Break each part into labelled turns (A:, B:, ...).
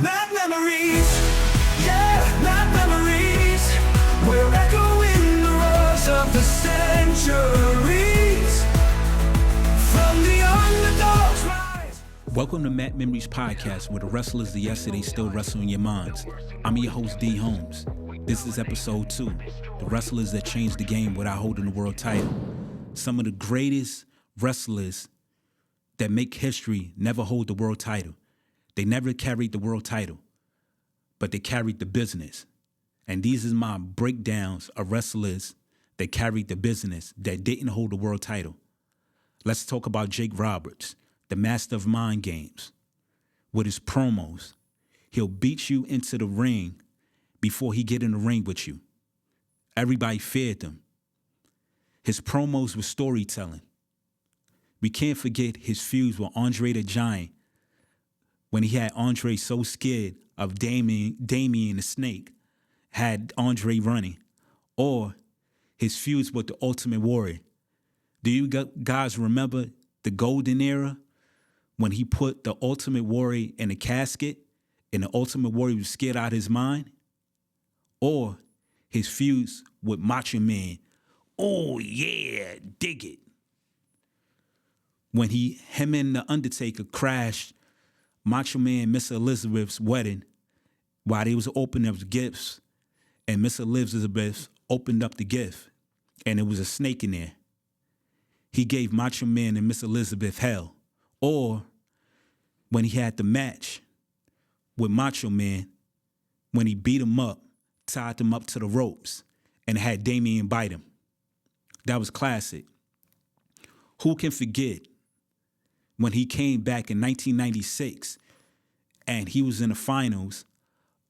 A: Mad memories, yeah, mad memories. We're echoing the roars of the centuries. From the underdog's rise.
B: Welcome to Mad Memories Podcast, where the wrestlers of yesterday still wrestle in your minds. I'm your host, D. Holmes. This is episode 2, the wrestlers that changed the game without holding the world title. Some of the greatest wrestlers that make history never hold the world title. They never carried the world title, but they carried the business. And these are my breakdowns of wrestlers that carried the business that didn't hold the world title. Let's talk about Jake Roberts, the master of mind games. With his promos, he'll beat you into the ring before he get in the ring with you. Everybody feared him. His promos were storytelling. We can't forget his feuds with Andre the Giant when he had Andre so scared of Damien the Snake, had Andre running. Or his feuds with the Ultimate Warrior. Do you guys remember the golden era when he put the Ultimate Warrior in a casket and the Ultimate Warrior was scared out of his mind? Or his feuds with Macho Man. Oh yeah, dig it. When him and The Undertaker crashed Macho Man and Miss Elizabeth's wedding while they was opening up gifts, and Miss Elizabeth opened up the gift and it was a snake in there. He gave Macho Man and Miss Elizabeth hell. Or when he had the match with Macho Man, when he beat him up, tied him up to the ropes, and had Damien bite him. That was classic. Who can forget when he came back in 1996 and he was in the finals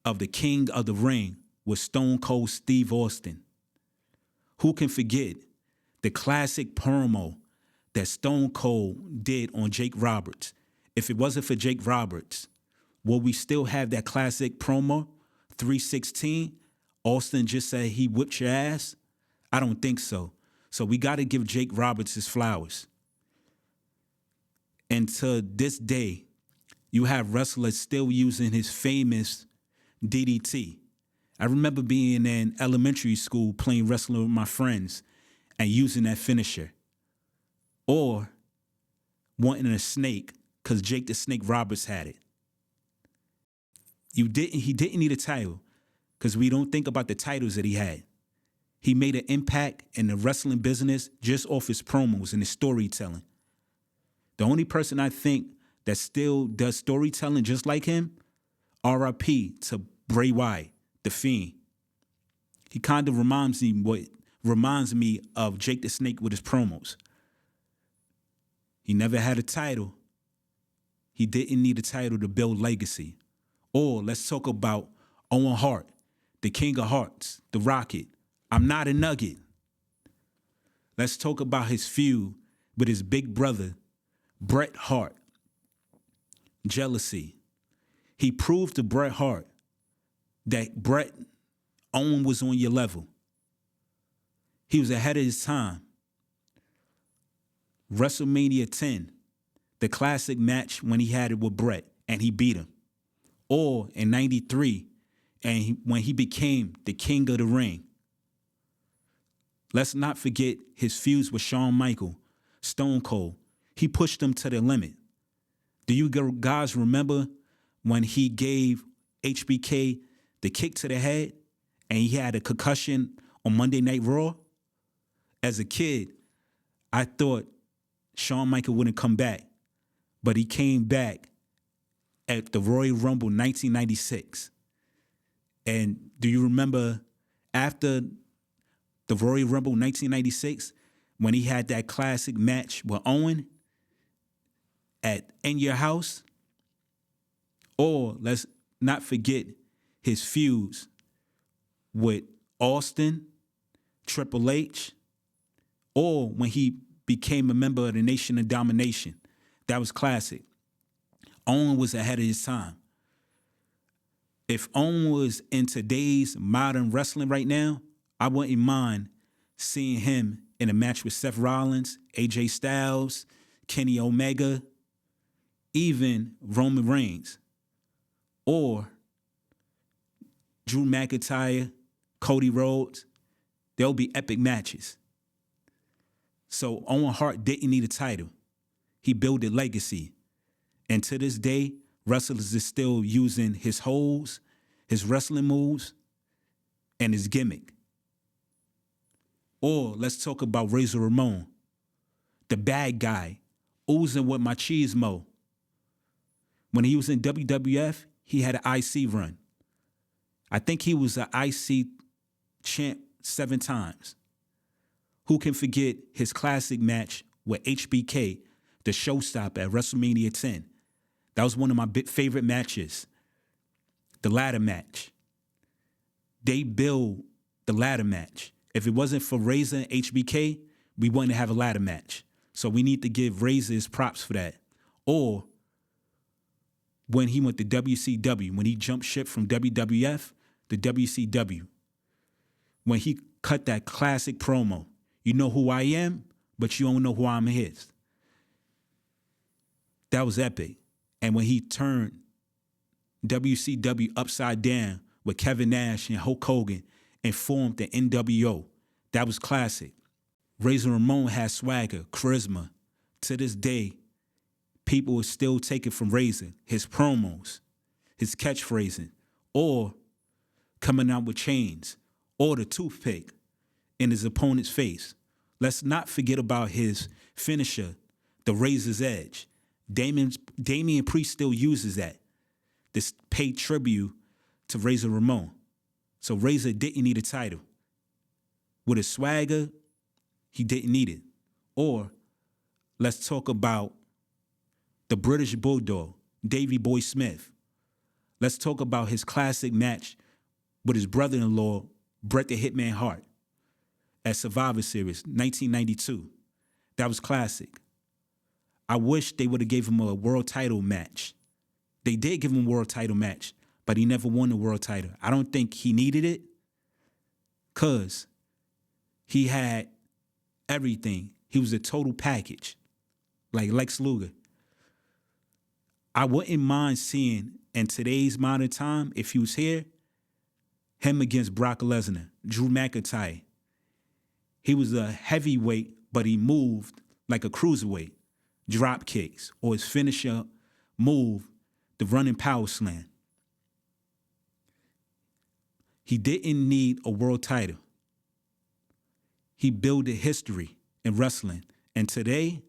B: of the King of the Ring with Stone Cold Steve Austin? Who can forget the classic promo that Stone Cold did on Jake Roberts? If it wasn't for Jake Roberts, will we still have that classic promo, 316? Austin just said he whipped your ass? I don't think so. So we got to give Jake Roberts his flowers. And to this day, you have wrestlers still using his famous DDT. I remember being in elementary school playing wrestling with my friends and using that finisher. Or wanting a snake because Jake the Snake Roberts had it. He didn't need a title because we don't think about the titles that he had. He made an impact in the wrestling business just off his promos and his storytelling. The only person I think that still does storytelling just like him, R.I.P. to Bray Wyatt, The Fiend. He kind of reminds me of Jake the Snake with his promos. He never had a title. He didn't need a title to build legacy. Or let's talk about Owen Hart, the King of Hearts, the Rocket. I'm not a nugget. Let's talk about his feud with his big brother, Bret Hart. Jealousy. He proved to Bret Hart that Owen was on your level. He was ahead of his time. WrestleMania 10, the classic match when he had it with Bret and he beat him. Or in 93, when he became the king of the ring. Let's not forget his feuds with Shawn Michaels, Stone Cold. He pushed them to the limit. Do you guys remember when he gave HBK the kick to the head and he had a concussion on Monday Night Raw? As a kid, I thought Shawn Michaels wouldn't come back, but he came back at the Royal Rumble 1996. And do you remember after the Royal Rumble 1996 when he had that classic match with Owen at In Your House? Or let's not forget his feuds with Austin, Triple H, or when he became a member of the Nation of Domination. That was classic. Owen was ahead of his time. If Owen was in today's modern wrestling right now, I wouldn't mind seeing him in a match with Seth Rollins, AJ Styles, Kenny Omega, even Roman Reigns. or Drew McIntyre, Cody Rhodes. They'll be epic matches. So Owen Hart didn't need a title. He built a legacy. And to this day, wrestlers is still using his holds, his wrestling moves, and his gimmick. Or let's talk about Razor Ramon, the bad guy, oozing with machismo. When he was in WWF, he had an IC run. I think he was an IC champ 7 times. Who can forget his classic match with HBK, the showstopper at WrestleMania 10? That was one of my favorite matches. The ladder match. They build the ladder match. If it wasn't for Razor and HBK, we wouldn't have a ladder match. So we need to give Razor his props for that. Or when he went to WCW, when he jumped ship from WWF to WCW, when he cut that classic promo, you know who I am, but you don't know who I'm his. That was epic. And when he turned WCW upside down with Kevin Nash and Hulk Hogan and formed the NWO, that was classic. Razor Ramon had swagger, charisma. To this day, people are still taking from Razor his promos, his catchphrasing, or coming out with chains, or the toothpick in his opponent's face. Let's not forget about his finisher, the Razor's Edge. Damian Priest still uses that. This paid tribute to Razor Ramon. So Razor didn't need a title. With his swagger, he didn't need it. Or let's talk about the British Bulldog, Davey Boy Smith. Let's talk about his classic match with his brother-in-law, Bret the Hitman Hart, at Survivor Series, 1992. That was classic. I wish they would have gave him a world title match. They did give him a world title match, but he never won the world title. I don't think he needed it because he had everything. He was a total package, like Lex Luger. I wouldn't mind seeing, in today's modern time, if he was here, him against Brock Lesnar, Drew McIntyre. He was a heavyweight, but he moved like a cruiserweight. Drop kicks, or his finisher move, the running power slam. He didn't need a world title. He built a history in wrestling, and today,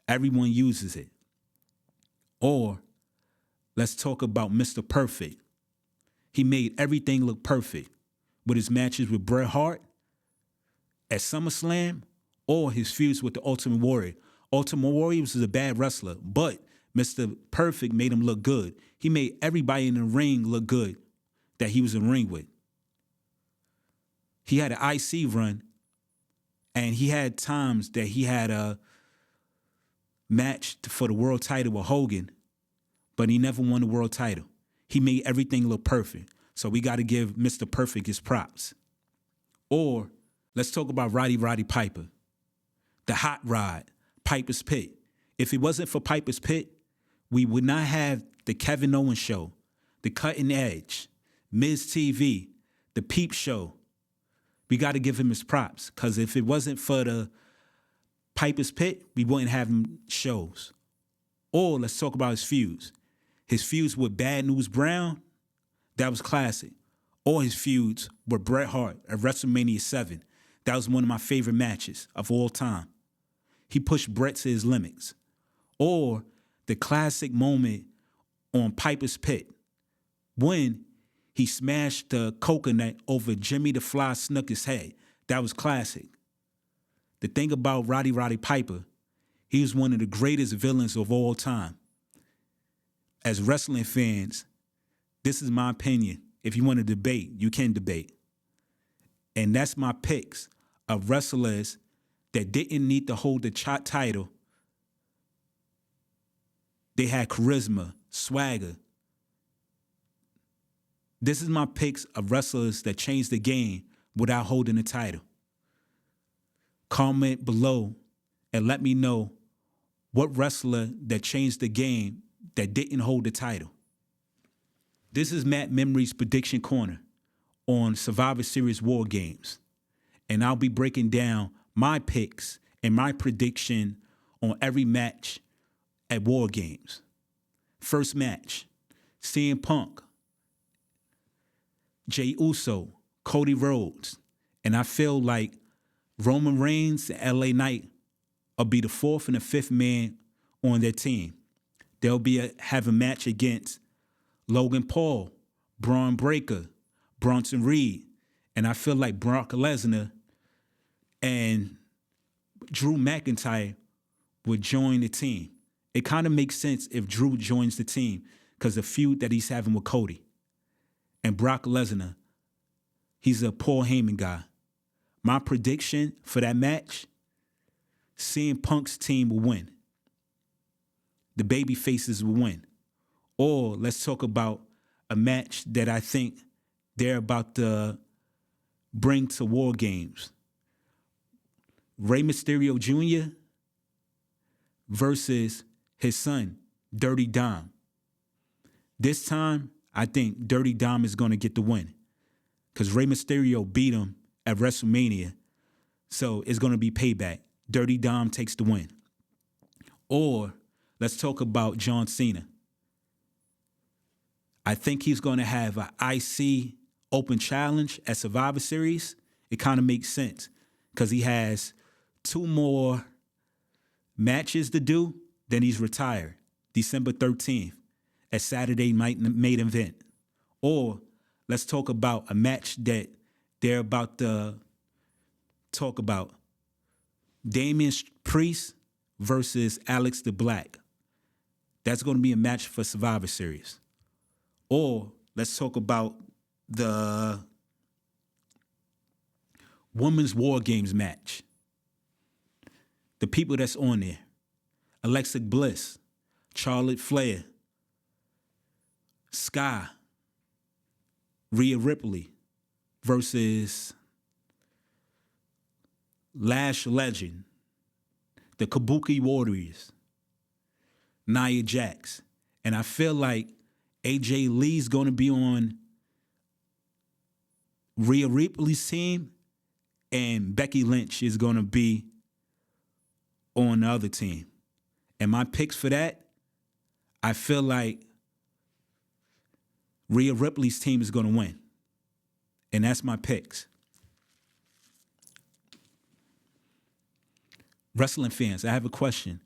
B: everyone uses it. Or let's talk about Mr. Perfect. He made everything look perfect with his matches with Bret Hart at SummerSlam or his feuds with the Ultimate Warrior. Ultimate Warrior was a bad wrestler, but Mr. Perfect made him look good. He made everybody in the ring look good that he was in the ring with. He had an IC run, and he had times that he had a match for the world title with Hogan, but he never won the world title. He made everything look perfect. So we got to give Mr. Perfect his props. Or let's talk about Roddy Piper, the hot rod, Piper's Pit. If it wasn't for Piper's Pit, we would not have the Kevin Owens Show, the Cutting Edge, Miz TV, the Peep Show. We got to give him his props, because if it wasn't for the Piper's Pit, we wouldn't have him shows. Or let's talk about his feuds. His feuds with Bad News Brown, that was classic. Or his feuds with Bret Hart at WrestleMania 7. That was one of my favorite matches of all time. He pushed Bret to his limits. Or the classic moment on Piper's Pit when he smashed the coconut over Jimmy the Fly Snuka's head. That was classic. The thing about Roddy Piper, he was one of the greatest villains of all time. As wrestling fans, this is my opinion. If you want to debate, you can debate. And that's my picks of wrestlers that didn't need to hold the title. They had charisma, swagger. This is my picks of wrestlers that changed the game without holding the title. Comment below and let me know what wrestler that changed the game that didn't hold the title. This is Matt Memory's Prediction Corner on Survivor Series War Games. And I'll be breaking down my picks and my prediction on every match at War Games. First match, CM Punk, Jey Uso, Cody Rhodes. And I feel like Roman Reigns and LA Knight will be the fourth and the fifth man on their team. They'll have a match against Logan Paul, Braun Breaker, Bronson Reed. And I feel like Brock Lesnar and Drew McIntyre would join the team. It kind of makes sense if Drew joins the team because the feud that he's having with Cody. And Brock Lesnar, he's a Paul Heyman guy. My prediction for that match, CM Punk's team will win. The baby faces will win. Or let's talk about a match that I think they're about to bring to War Games. Rey Mysterio Jr. versus his son, Dirty Dom. This time, I think Dirty Dom is going to get the win because Rey Mysterio beat him at WrestleMania, so it's going to be payback. Dirty Dom takes the win. Or let's talk about John Cena. I think he's going to have an IC Open Challenge at Survivor Series. It kind of makes sense because he has 2 more matches to do, then he's retired. December 13th at Saturday Night Main Event. Or let's talk about a match that they're about to talk about. Damian Priest versus Alex the Black. That's going to be a match for Survivor Series. Or let's talk about the Women's War Games match. The people that's on there. Alexa Bliss, Charlotte Flair, Sky, Rhea Ripley versus Lash Legend, the Kabuki Warriors, Nia Jax. And I feel like AJ Lee's going to be on Rhea Ripley's team and Becky Lynch is going to be on the other team. And my picks for that, I feel like Rhea Ripley's team is going to win. And that's my picks. Wrestling fans, I have a question.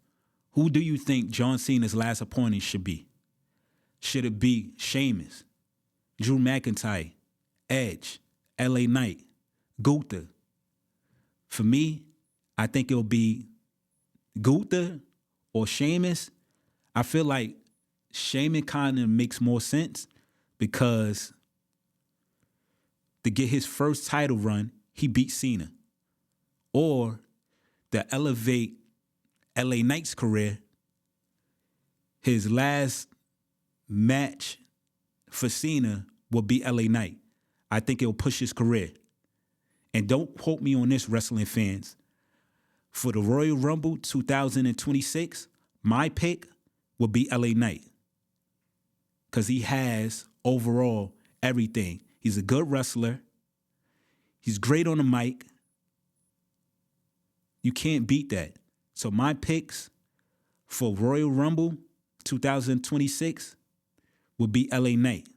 B: Who do you think John Cena's last opponent should be? Should it be Sheamus, Drew McIntyre, Edge, LA Knight, Gunther? For me, I think it'll be Gunther or Sheamus. I feel like Sheamus kind of makes more sense because to get his first title run, he beat Cena. Or to elevate LA Knight's career, his last match for Cena will be LA Knight. I think it'll push his career. And don't quote me on this, wrestling fans. For the Royal Rumble 2026, my pick will be LA Knight. Because he has overall everything. He's a good wrestler. He's great on the mic. You can't beat that. So my picks for Royal Rumble 2026 would be LA Knight.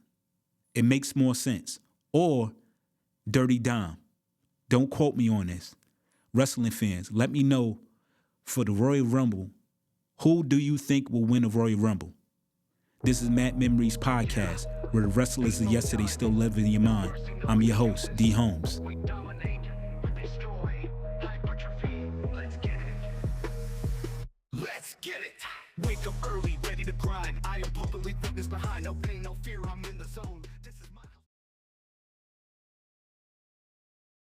B: It makes more sense. Or Dirty Dom. Don't quote me on this. Wrestling fans, let me know for the Royal Rumble, who do you think will win the Royal Rumble? This is Matt Memories Podcast, where the wrestlers of yesterday still live in your mind. I'm your host, D. Holmes.
A: Let's get it. Wake up early, ready to grind. I am publicly fitness behind no pain.